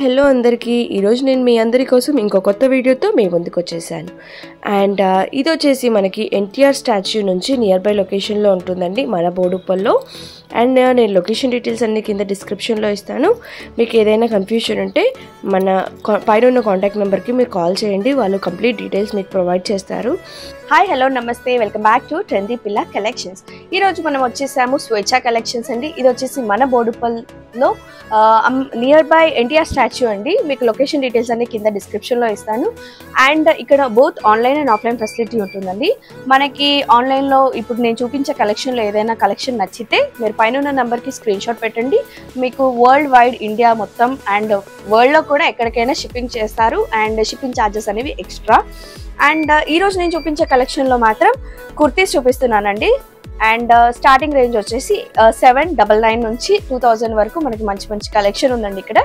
Hello అందరికీ ఈరోజు నేను మీ అందరి కోసం ఇంకో కొత్త వీడియోతో మీ ముందుకు వచ్చేసాను. అండ్ ఇది వచ్చేసి మనకి ఎన్టీఆర్ స్టాచ్యూ నుంచి నియర్ బై లొకేషన్లో ఉంటుందండి, మన బోడుప్పల్లో. అండ్ నేను లొకేషన్ డీటెయిల్స్ అన్ని కింద డిస్క్రిప్షన్లో ఇస్తాను. మీకు ఏదైనా కన్ఫ్యూషన్ ఉంటే మన పైన ఉన్న కాంటాక్ట్ నెంబర్కి మీరు కాల్ చేయండి, వాళ్ళు కంప్లీట్ డీటెయిల్స్ మీకు ప్రొవైడ్ చేస్తారు. హాయ్ హలో నమస్తే, వెల్కమ్ బ్యాక్ టు ట్రెండీ పిల్ల కలెక్షన్స్. ఈరోజు మనం వచ్చేసాము స్వేచ్ఛ కలెక్షన్స్ అండి. ఇది వచ్చేసి మన బోడుప్పల్లో నియర్ బై ఎన్టీఆర్ స్టాచ్యూ అండి. మీకు లొకేషన్ డీటెయిల్స్ అన్ని కింద డిస్క్రిప్షన్లో ఇస్తాను. అండ్ ఇక్కడ both online and offline facility ఉంటుందండి. మనకి ఆన్లైన్లో ఇప్పుడు నేను చూపించే కలెక్షన్లో ఏదైనా కలెక్షన్ నచ్చితే మీరు పైన ఉన్న నెంబర్కి స్క్రీన్ షాట్ పెట్టండి. మీకు వరల్డ్ వైడ్ ఇండియా మొత్తం అండ్ వరల్డ్లో కూడా ఎక్కడికైనా షిప్పింగ్ చేస్తారు అండ్ షిప్పింగ్ ఛార్జెస్ అనేవి ఎక్స్ట్రా. అండ్ ఈరోజు నేను చూపించే కలెక్షన్లో మాత్రం కుర్తీస్ చూపిస్తున్నానండి. అండ్ స్టార్టింగ్ రేంజ్ వచ్చేసి 799 నుంచి 2000 వరకు మనకి మంచి మంచి కలెక్షన్ ఉందండి ఇక్కడ.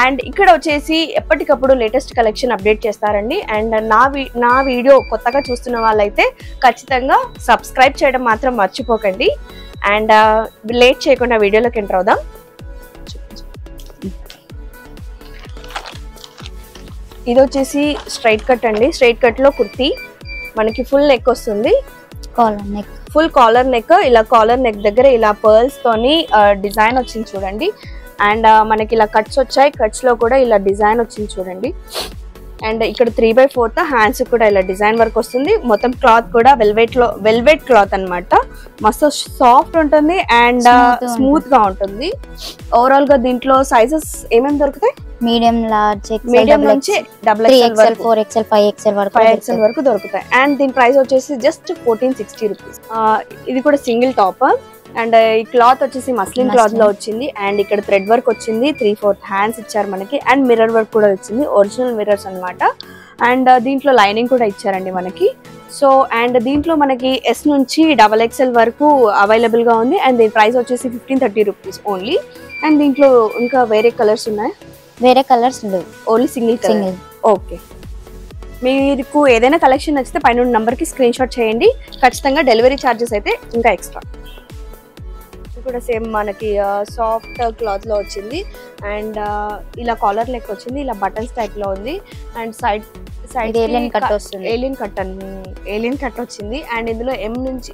అండ్ ఇక్కడ వచ్చేసి ఎప్పటికప్పుడు లేటెస్ట్ కలెక్షన్ అప్డేట్ చేస్తారండి. అండ్ నా వీడియో కొత్తగా చూస్తున్న వాళ్ళైతే ఖచ్చితంగా సబ్స్క్రైబ్ చేయడం మాత్రం మర్చిపోకండి. అండ్ లేట్ చేయకుండా వీడియోలోకి ఎంటర్ అవుదాం. ఇది వచ్చేసి స్ట్రైట్ కట్ అండి. స్ట్రైట్ కట్ లో కుర్తీ మనకి ఫుల్ నెక్ వస్తుంది, ఫుల్ కాలర్ నెక్. ఇలా కాలర్ నెక్ దగ్గర ఇలా పర్ల్స్ తోని డిజైన్ వచ్చింది చూడండి. అండ్ మనకి ఇలా కట్స్ వచ్చాయి, కట్స్ లో కూడా ఇలా డిజైన్ వచ్చింది చూడండి. అండ్ ఇక్కడ 3/4 హ్యాండ్స్ కూడా ఇలా డిజైన్ వర్క్ వస్తుంది. మొత్తం క్లాత్ కూడా వెల్వెట్ క్లాత్ అన్నమాట. మస్తు సాఫ్ట్ ఉంటుంది అండ్ స్మూత్ గా ఉంటుంది. ఓవరాల్ గా దీంట్లో సైజెస్ ఏమేమి దొరుకుతాయి? మీడియం, లార్జ్, మీడియం నుంచి XXL, 4XL, 5XL వరకు దొరుకుతాయి. అండ్ దీని ప్రైస్ వచ్చేసి జస్ట్ 1460 రూపీస్. ఇది కూడా సింగిల్ టాప్. అండ్ ఈ క్లాత్ వచ్చేసి మస్లిన్ క్లాత్ లో వచ్చింది. అండ్ ఇక్కడ థ్రెడ్ వర్క్ వచ్చింది, 3/4 హ్యాండ్స్ ఇచ్చారు మనకి. అండ్ మిర్రర్ వర్క్ కూడా వచ్చింది, ఒరిజినల్ మిర్రర్స్ అన్నమాట. అండ్ దీంట్లో లైనింగ్ కూడా ఇచ్చారండి మనకి. సో అండ్ దీంట్లో మనకి S నుంచి XXL వరకు అవైలబుల్ గా ఉంది. అండ్ దీని ప్రైస్ వచ్చేసి 1530 రూపీస్ ఓన్లీ. అండ్ దీంట్లో ఇంకా వేరే కలర్స్ ఉన్నాయి? వేరే కలర్స్ లేవు, ఓన్లీ సింగిల్ కలర్. ఓకే, మీకు ఏదైనా కలెక్షన్ నచ్చితే పైన నంబర్కి స్క్రీన్ షాట్ చేయండి. ఖచ్చితంగా డెలివరీ ఛార్జెస్ అయితే ఇంకా ఎక్స్ట్రా. ఇది కూడా సేమ్ మనకి సాఫ్ట్ క్లాత్ లో వచ్చింది. అండ్ ఇలా కాలర్ నెక్ వచ్చింది, ఇలా బటన్స్ టైప్ లో ఉంది. అండ్ సైడ్ ఏలియన్ కట్ వస్తుంది, ఏలియన్ కట్ వచ్చింది. అండ్ ఇందులో M నుంచి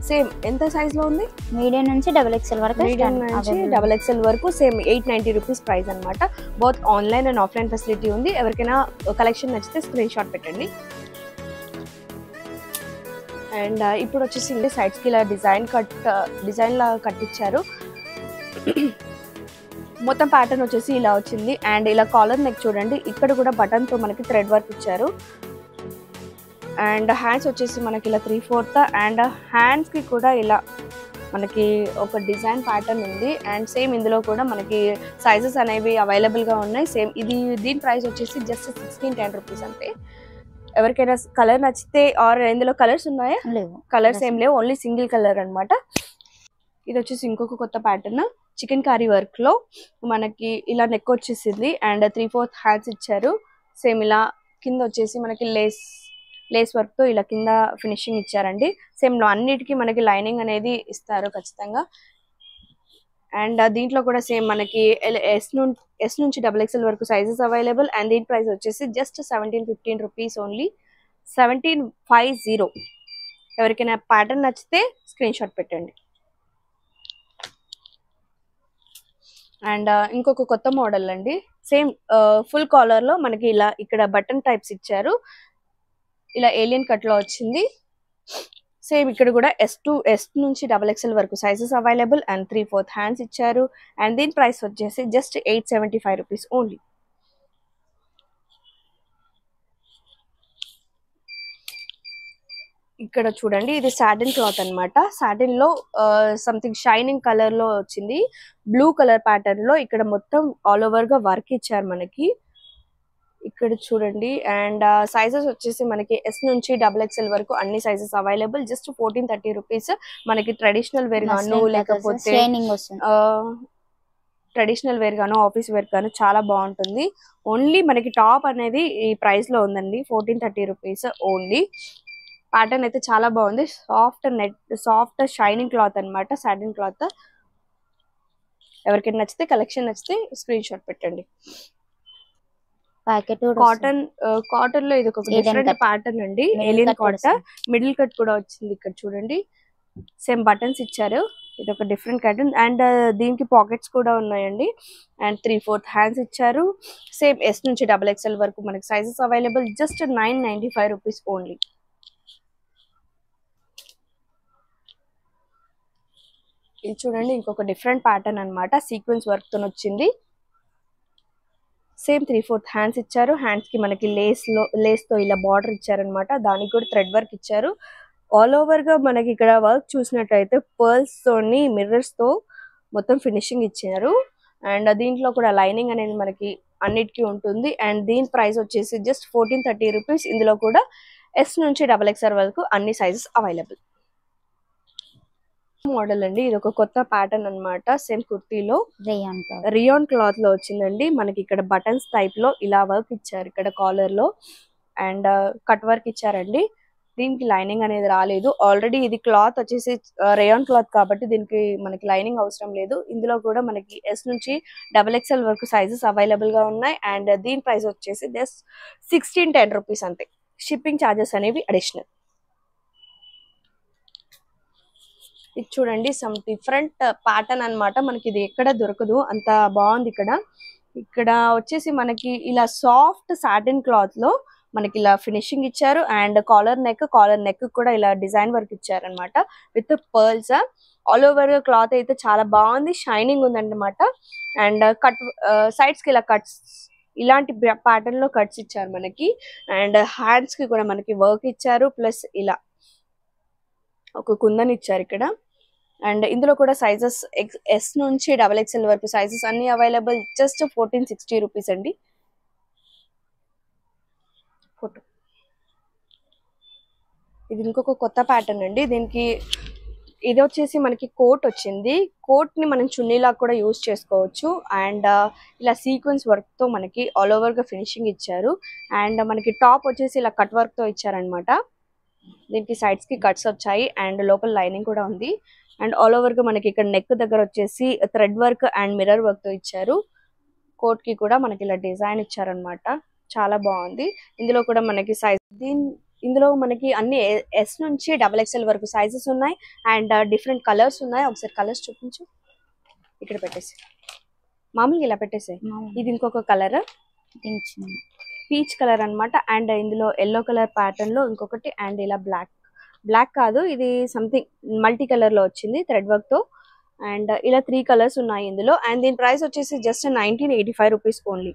సేమ్ ఎంత సైజ్ లో ఉంది? మీడియం నుంచి XXL వరకు, మీడియం నుంచి XXL వరకు సేమ్ 890 రూపీస్ ప్రైస్ అనమాట. Both online and offline facility ఉంది. ఎవరికైనా కలెక్షన్ నచ్చితే స్క్రీన్ షాట్ పెట్టండి. అండ్ ఇప్పుడు వచ్చేసి సైడ్స్ కి ఇలా డిజైన్ లా కట్టించారు. మొత్తం ప్యాటర్న్ వచ్చేసి ఇలా వచ్చింది. అండ్ ఇలా కాలర్ నెక్ చూడండి, ఇక్కడ కూడా బటన్ తో మనకి థ్రెడ్ వర్క్ ఇచ్చారు. అండ్ హ్యాండ్స్ వచ్చేసి మనకి ఇలా 3/4. అండ్ హ్యాండ్స్ కి కూడా ఇలా మనకి ఒక డిజైన్ ప్యాటర్న్ ఉంది. అండ్ సేమ్ ఇందులో కూడా మనకి సైజెస్ అనేవి అవైలబుల్ గా ఉన్నాయి. సేమ్ దీని ప్రైస్ వచ్చేసి జస్ట్ 1610 రూపీస్ అంతే. ఎవరికైనా కలర్ నచ్చితే ఆర్ ఇందులో కలర్స్ ఉన్నాయా? కలర్స్ ఏం లేవు, ఓన్లీ సింగిల్ కలర్ అన్నమాట. ఇది వచ్చేసి ఇంకొక కొత్త ప్యాటర్న్, చికెన్ కర్రీ వర్క్ లో మనకి ఇలా నెక్ వచ్చేసింది. అండ్ 3/4 హ్యాండ్స్ ఇచ్చారు. సేమ్ ఇలా కింద వచ్చేసి మనకి లేస్ వర్క్ తో ఇలా కింద ఫినిషింగ్ ఇచ్చారండి. సేమ్ అన్నిటికీ మనకి లైనింగ్ అనేది ఇస్తారు ఖచ్చితంగా. అండ్ దీంట్లో కూడా సేమ్ మనకి S నుంచి XXL వరకు సైజెస్ అవైలబుల్. అండ్ దీని ప్రైస్ వచ్చేసి జస్ట్ 1715 రూపీస్ ఓన్లీ, 1750. ఎవరికైనా ప్యాటర్న్ నచ్చితే స్క్రీన్ షాట్ పెట్టండి. అండ్ ఇంకొక కొత్త మోడల్ అండి. సేమ్ ఫుల్ కాలర్ లో మనకి ఇలా ఇక్కడ బటన్ టైప్స్ ఇచ్చారు. ఇలా ఏలియన్ కట్ లో వచ్చింది. సేమ్ ఇక్కడ కూడా S నుంచి XXL వరకు సైజెస్ అవైలబుల్. అండ్ 3/4 హ్యాండ్స్ ఇచ్చారు. అండ్ దీని ప్రైస్ వచ్చేసి జస్ట్ 875 రూపీస్ ఓన్లీ. ఇక్కడ చూడండి, ఇది సాటిన్ క్లాత్ అన్నమాట. సాటిన్ లో సంథింగ్ షైనింగ్ కలర్ లో వచ్చింది, బ్లూ కలర్ ప్యాటర్న్ లో. ఇక్కడ మొత్తం ఆల్ ఓవర్ గా వర్క్ ఇచ్చారు మనకి, ఇక్కడ చూడండి. అండ్ సైజెస్ వచ్చేసి మనకి S నుంచి XXL వరకు అన్ని సైజెస్ అవైలబుల్. Just 1430 rupees. మనకి ట్రెడిషనల్ వేర్ గాను లేకపోతే ఆఫీస్ వేర్ గాను చాలా బాగుంటుంది. ఓన్లీ మనకి టాప్ అనేది ఈ ప్రైస్ లో ఉందండి, 1430 రూపీస్ ఓన్లీ. ప్యాటర్న్ అయితే చాలా బాగుంది, సాఫ్ట్ షైనింగ్ క్లాత్ అన్నమాట, సాటిన్ క్లాత్. ఎవరికైనా నచ్చితే కలెక్షన్ నచ్చితే స్క్రీన్ షాట్ పెట్టండి. ప్యాకెట్ కాటన్ లో ఇది ఒక Alien డిఫరెంట్ cut. ప్యాటర్న్ అండి. Middle ఏలియన్ cut కూడా కాటన్ మిడిల్ కట్ కూడా వచ్చింది. ఇక్కడ చూడండి సేమ్ బటన్స్ ఇచ్చారు. ఇది ఒక డిఫరెంట్ ప్యాటర్న్ అండ్ దీనికి పాకెట్స్ కూడా ఉన్నాయండి. అండ్ 3/4 హ్యాండ్స్ ఇచ్చారు. సేమ్ ఎస్ నుంచి XXL వరకు మనకి sizes available. Just 995 rupees only. ఇది చూడండి ఇంకొక డిఫరెంట్ ప్యాటర్న్ అన్నమాట. సీక్వెన్స్ వర్క్ తో వచ్చింది. సేమ్ 3/4 హ్యాండ్స్ ఇచ్చారు. హ్యాండ్స్ కి మనకి లేస్ తో ఇలా బార్డర్ ఇచ్చారనమాట. దానికి కూడా థ్రెడ్ వర్క్ ఇచ్చారు. ఆల్ ఓవర్ గా మనకి ఇక్కడ వర్క్ చూసినట్టయితే పర్ల్స్ తోని మిర్రర్స్ తో మొత్తం ఫినిషింగ్ ఇచ్చారు. అండ్ దీంట్లో కూడా లైనింగ్ అనేది మనకి అన్నిటికీ ఉంటుంది. అండ్ దీని ప్రైస్ వచ్చేసి జస్ట్ 1430 రూపీస్. ఇందులో కూడా ఎస్ నుంచి XXL వరకు అన్ని సైజెస్ అవైలబుల్. మోడల్ అండి. ఇది ఒక కొత్త ప్యాటర్న్ అన్నమాట. సేమ్ కుర్తీలో రియాన్ క్లాత్ లో వచ్చిందండి. మనకి ఇక్కడ బటన్స్ టైప్ లో ఇలా వర్క్ ఇచ్చారు. ఇక్కడ కాలర్ లో అండ్ కట్ వర్క్ ఇచ్చారండి. దీనికి లైనింగ్ అనేది రాలేదు. ఆల్రెడీ ఇది క్లాత్ వచ్చేసి రేయాన్ క్లాత్ కాబట్టి దీనికి మనకి లైనింగ్ అవసరం లేదు. ఇందులో కూడా మనకి ఎస్ నుంచి XXL వరకు సైజెస్ అవైలబుల్ గా ఉన్నాయి. అండ్ దీని ప్రైస్ వచ్చేసి జస్ట్ 1610 రూపీస్ అంతే. షిప్పింగ్ ఛార్జెస్ అనేవి అడిషనల్. ఇది చూడండి సమ్ డిఫరెంట్ ప్యాటర్న్ అన్నమాట. మనకి ఇది ఎక్కడ దొరకదు, అంత బాగుంది. ఇక్కడ వచ్చేసి మనకి ఇలా సాఫ్ట్ సాటిన్ క్లాత్ లో మనకి ఇలా ఫినిషింగ్ ఇచ్చారు. అండ్ కాలర్ నెక్ కూడా ఇలా డిజైన్ వర్క్ ఇచ్చారు అనమాట with pearls. All over cloth అయితే చాలా బాగుంది, షైనింగ్ ఉందన్నమాట. అండ్ కట్ సైడ్స్ కి ఇలా కట్స్ ఇలాంటి ప్యాటర్న్ లో కట్స్ ఇచ్చారు మనకి. అండ్ హ్యాండ్స్ కి కూడా మనకి వర్క్ ఇచ్చారు. ప్లస్ ఇలా ఒక కుందన్ ఇచ్చారు ఇక్కడ. అండ్ ఇందులో కూడా సైజెస్ ఎస్ నుంచి XXL వరకు సైజెస్ అన్ని అవైలబుల్. జస్ట్ 1460 రూపీస్ అండి. ఫోటో ఇది ఇంకొక కొత్త ప్యాటర్న్ అండి. దీనికి ఇది వచ్చేసి మనకి కోట్ వచ్చింది. కోట్ ని మనం చున్నీలా కూడా యూజ్ చేసుకోవచ్చు. అండ్ ఇలా సీక్వెన్స్ వర్క్ తో మనకి ఆల్ ఓవర్ గా ఫినిషింగ్ ఇచ్చారు. అండ్ మనకి టాప్ వచ్చేసి ఇలా కట్ వర్క్ తో ఇచ్చారనమాట. దీనికి సైడ్స్ కి కట్స్ వచ్చాయి అండ్ లోపల లైనింగ్ కూడా ఉంది. అండ్ ఆల్ ఓవర్ గా మనకి ఇక్కడ నెక్ దగ్గర వచ్చేసి thread work and mirror work తో ఇచ్చారు. కోట్ కి కూడా మనకి ఇలా డిజైన్ ఇచ్చారనమాట. చాలా బాగుంది. ఇందులో కూడా మనకి సైజ్ ఇందులో మనకి అన్ని ఎస్ నుంచి XXL వరకు సైజెస్ ఉన్నాయి. అండ్ డిఫరెంట్ కలర్స్ ఉన్నాయి. ఒకసారి కలర్స్ చూపించు. ఇక్కడ పెట్టేసి మామూలుగా ఇలా పెట్టేసాయి. ఇది ఇంకొక కలర్ పీచ్ కలర్ అన్నమాట. అండ్ ఇందులో ఎల్లో కలర్ ప్యాటర్న్ లో ఇంకొకటి. అండ్ ఇలా బ్లాక్ కాదు, ఇది సంథింగ్ మల్టీ కలర్ లో వచ్చింది థ్రెడ్ వర్క్ తో. అండ్ ఇలా 3 కలర్స్ ఉన్నాయి ఇందులో. అండ్ దీని ప్రైస్ వచ్చేసి జస్ట్ 1985 రూపీస్ ఓన్లీ.